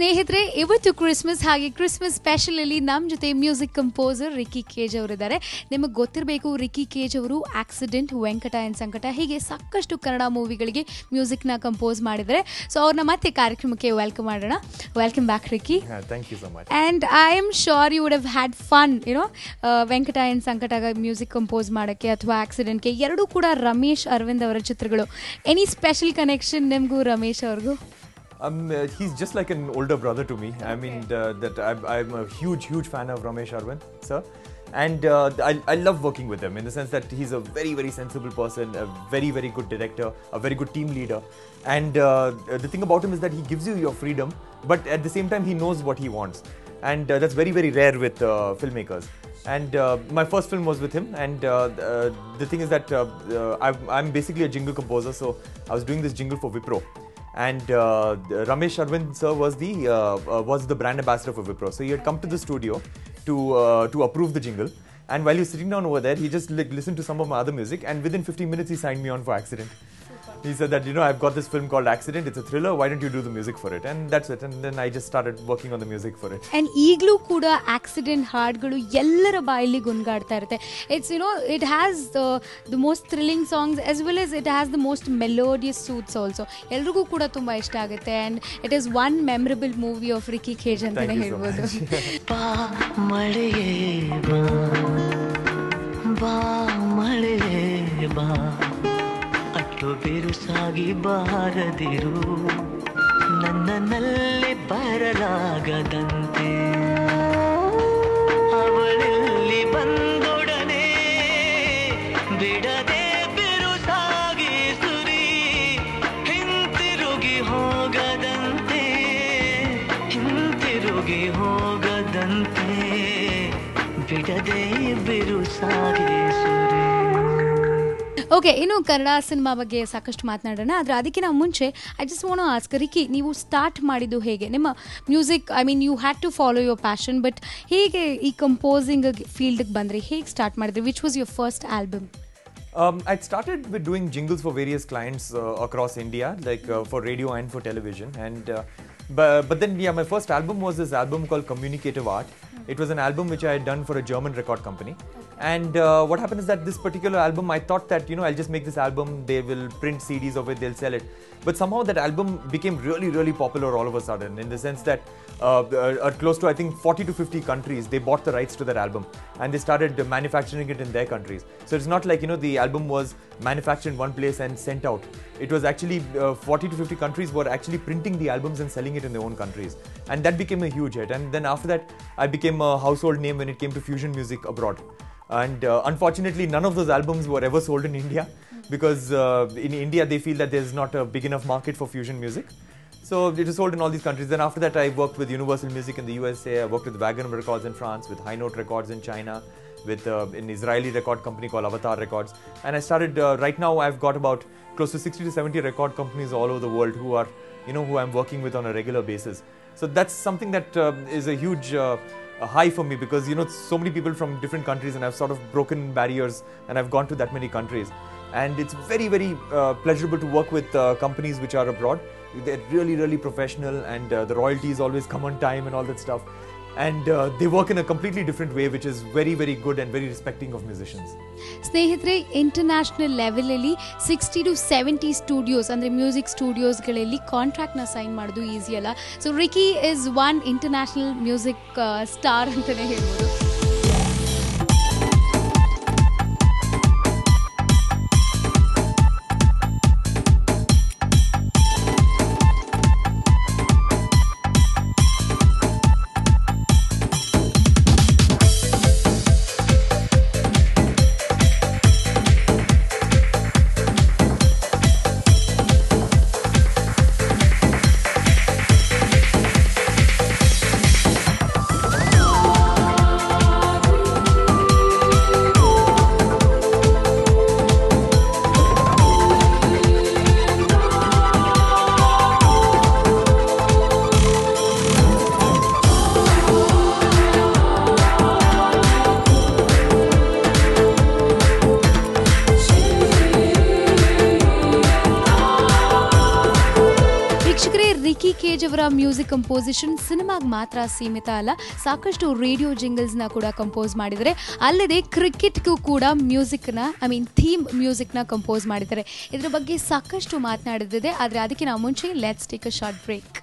ಸ್ನೇಹಿತರೆ, ಇವತ್ತು ಕ್ರಿಸ್ಮಸ್. ಹಾಗೆ ಕ್ರಿಸ್ಮಸ್ ಸ್ಪೆಷಲಲ್ಲಿ ನಮ್ಮ ಜೊತೆ ಮ್ಯೂಸಿಕ್ ಕಂಪೋಸರ್ ರಿಕ್ಕಿ ಕೇಜ್ ಅವರಿದ್ದಾರೆ. ನಿಮಗೆ ಗೊತ್ತಿರಬೇಕು, ರಿಕ್ಕಿ ಕೇಜ್ ಅವರು ಆಕ್ಸಿಡೆಂಟ್, ವೆಂಕಟ ಆ್ಯಂಡ್ ಸಂಕಟ ಹೀಗೆ ಸಾಕಷ್ಟು ಕನ್ನಡ ಮೂವಿಗಳಿಗೆ ಮ್ಯೂಸಿಕ್ನ ಕಂಪೋಸ್ ಮಾಡಿದ್ದಾರೆ. ಸೊ ಅವ್ರನ್ನ ಮತ್ತೆ ಕಾರ್ಯಕ್ರಮಕ್ಕೆ ವೆಲ್ಕಮ್ ಮಾಡೋಣ. Welcome back Ricky. Thank you so much. And I am sure you would have had fun Venkata and ಸಂಕಟಗ ಮ್ಯೂಸಿಕ್ ಕಂಪೋಸ್ ಮಾಡೋಕ್ಕೆ ಅಥವಾ ಆಕ್ಸಿಡೆಂಟ್ಗೆ. ಎರಡೂ ಕೂಡ ರಮೇಶ್ ಅರವಿಂದ್ ಅವರ ಚಿತ್ರಗಳು. ಎನಿ ಸ್ಪೆಷಲ್ ಕನೆಕ್ಷನ್ ನಿಮಗೂ ರಮೇಶ್ ಅವ್ರಿಗೂ? He's just like an older brother to me. Okay. I mean, I'm a huge fan of Ramesh Arvind, sir. And I love working with him in the sense that he's a very sensible person, a very good director, a very good team leader. And the thing about him is that he gives you your freedom, but at the same time he knows what he wants. And that's very rare with filmmakers. And my first film was with him, and the thing is that I'm basically a jingle composer, so I was doing this jingle for Wipro. And Ramesh Arvind sir was the brand ambassador for Wipro. So he had come to the studio to approve the jingle. And while he was sitting down over there, he just listened to some of my other music, and within 15 minutes he signed me on for Accident. Super. He said that, I've got this film called Accident, it's a thriller, why don't you do the music for it? And that's it. And then I just started working on the music for it. And ಈಗಲೂ ಕೂಡ accident ಹಾಡುಗಳು ಎಲ್ಲರ ಬಾಯಲ್ಲಿ ಗುನ್ಗಾಡ್ತಾ ಇರುತ್ತೆ. It's it has the most thrilling songs as well as it has the most melodious suits also. ಎಲ್ರಿಗೂ ಕೂಡ ತುಂಬಾ ಇಷ್ಟ ಆಗುತ್ತೆ. And it is one memorable movie of Ricky Kej ಅಂತಾನೆ ಹೇಳ್ಬೋದು. ಬಿರುಸಾಗಿ ಬಾರದಿರು, ನನ್ನಲ್ಲಿ ಬರಲಾಗದಂತೆ, ಅವಳಲ್ಲಿ ಬಂದೊಡನೆ ಬಿಡದೆ ಬಿರುಸಾಗಿ ಸುರಿ, ಹಿಂತಿರುಗಿ ಹೋಗದಂತೆ, ಹಿಂತಿರುಗಿ ಹೋಗದಂತೆ, ಬಿಡದೆ ಬಿರುಸಾಗಿ ಸುರಿ. ಓಕೆ, ಇನ್ನು ಕನ್ನಡ ಸಿನಿಮಾ ಬಗ್ಗೆ ಸಾಕಷ್ಟು ಮಾತನಾಡೋಣ. ಆದರೆ ಅದಕ್ಕಿಂತ ಮುಂಚೆ I just want to ask Ricky, ನೀವು ಸ್ಟಾರ್ಟ್ ಮಾಡಿದ್ದು ಹೇಗೆ? ನಿಮ್ಮ music, I mean you had to follow your passion, but ಹೇಗೆ ಈ ಕಂಪೋಸಿಂಗ್ ಫೀಲ್ಡ್ಗೆ ಬಂದ್ರಿ? ಹೇಗೆ ಸ್ಟಾರ್ಟ್ ಮಾಡಿದ್ರಿ? Which was your first album? I started with doing jingles for various clients across India, like for radio and for television. And but then, my first album was this album called Communicative Art. It was an album which I had done for a German record company. And what happened is that this particular album, I thought that, I'll just make this album, they will print CDs of it, they'll sell it. But somehow that album became really popular all of a sudden, in the sense that close to, I think, 40 to 50 countries, they bought the rights to that album. And they started manufacturing it in their countries. So it's not like, the album was manufactured in one place and sent out. It was actually 40 to 50 countries were actually printing the albums and selling it in their own countries. And that became a huge hit. And then after that, I became a household name when it came to fusion music abroad. And unfortunately, none of those albums were ever sold in India, because in India they feel that there's not a big enough market for fusion music. So it was sold in all these countries. Then after that, I worked with Universal Music in the USA. I worked with Wagon Records in France, with High Note Records in China, with an Israeli record company called Avatar Records. And I started, right now I've got about close to 60 to 70 record companies all over the world who are, who I'm working with on a regular basis. So that's something that is a huge high for me, because so many people from different countries, and I've sort of broken barriers and I've gone to that many countries. And it's very pleasurable to work with companies which are abroad. They're really professional, and the royalties always come on time and all that stuff. And they work in a completely different way, which is very good and very respecting of musicians. ಸ್ನೇಹಿತರೆ, international ಲೆವೆಲಲ್ಲಿ 60 to 70 studios, ಅಂದರೆ music ಸ್ಟುಡಿಯೋಸ್ಗಳಲ್ಲಿ ಕಾಂಟ್ರಾಕ್ಟ್ನ sign ಮಾಡೋದು easy ಅಲ್ಲ. So Ricky is one international music star ಅಂತಲೇ ಹೇಳ್ಬೋದು. Ricky cage ಅವರ music composition ಸಿನಿಮಾಗೆ ಮಾತ್ರ ಸೀಮಿತ ಅಲ್ಲ, ಸಾಕಷ್ಟು ರೇಡಿಯೋ ಜಿಂಗಲ್ಸ್ನ ಕೂಡ ಕಂಪೋಸ್ ಮಾಡಿದ್ದಾರೆ. ಅಲ್ಲದೆ ಕ್ರಿಕೆಟ್ಗೂ ಕೂಡ ಥೀಮ್ ಮ್ಯೂಸಿಕ್ನ ಕಂಪೋಸ್ ಮಾಡಿದ್ದಾರೆ. ಇದರ ಬಗ್ಗೆ ಸಾಕಷ್ಟು ಮಾತನಾಡಿದಿದೆ, ಆದರೆ ಅದಕ್ಕೆ ನಾವು ಮುಂಚೆ let's take a short break.